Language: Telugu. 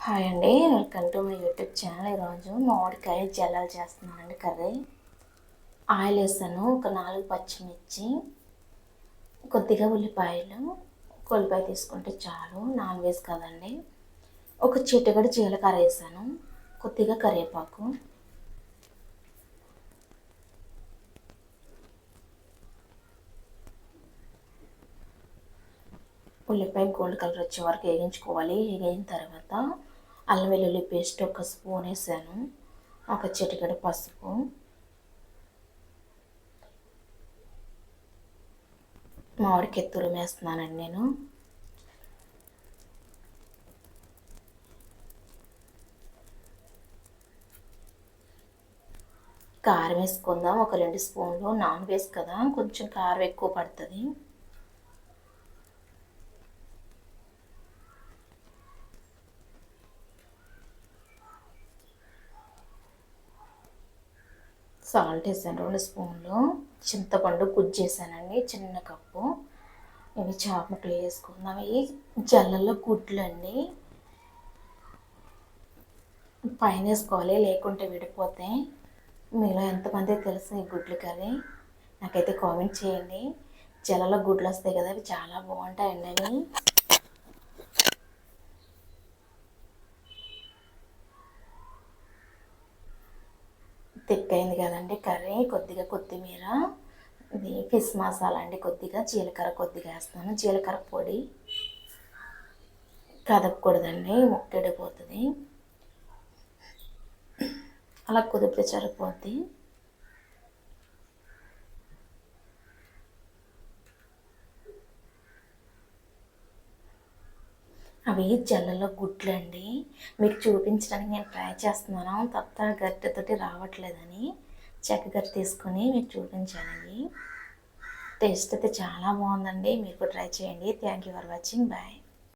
హాయ్ అండి, welcome to my YouTube channel. ఈరోజు మామిడికాయ జల్లాలు చేస్తున్నానండి. కర్రీ ఆయిల్ వేసాను, ఒక 4 పచ్చిమిర్చి, కొద్దిగా ఉల్లిపాయలు. ఉల్లిపాయ తీసుకుంటే చాలు, నాన్ వెజ్ కదండి. ఒక చిటికెడు జీలకర్ర వేసాను, కొద్దిగా కరివేపాకు, ఉల్లిపాయ గోల్డ్ కలర్ వచ్చే వరకు వేగించుకోవాలి. వేగిన తర్వాత అల్లం వెల్లుల్లి పేస్ట్ ఒక స్పూన్ వేసాను, ఒక చిటికెడు పసుపు, మామిడికాయ తురుము వేస్తున్నానండి నేను. కారం వేసుకుందాం, ఒక 2 స్పూన్లు. నాన్ వెజ్ కదా, కొంచెం కారం ఎక్కువ పడుతుంది. సాల్ట్ వేసాను 2 స్పూన్లు. చింతపండు గుజ్జు వేసానండి, చిన్న కప్పు. ఇవి చాప ముక్కలు వేసుకుందాం. ఇవి జల్లల్లో గుడ్లు అండి, పైన వేసుకోవాలి, లేకుంటే విడిపోతే. మీలో ఎంతమంది తెలుసు ఈ గుడ్లు కర్రీ? నాకైతే కామెంట్ చేయండి. జల్లలో గుడ్లు వస్తాయి కదా, అవి చాలా బాగుంటాయండి. అవి తిక్కైంది కదండి కర్రీ. కొద్దిగా కొత్తిమీర, ఇది ఫిష్ మసాలా అండి, కొద్దిగా జీలకర్ర కొద్దిగా వేస్తాను. జీలకర్ర పొడి కదపకూడదండి, ముక్కడిపోతుంది. అలా కుదిరితే సరిపోద్ది. అవి జల్లలో గుడ్లు అండి, మీకు చూపించడానికి నేను ట్రై చేస్తున్నాను. తప్ప గరిటెతోటి రావట్లేదని చెక్క తీసుకొని మీకు చూపించాను. టేస్ట్ అయితే చాలా బాగుందండి, మీరు ట్రై చేయండి. Thank you for watching. Bye.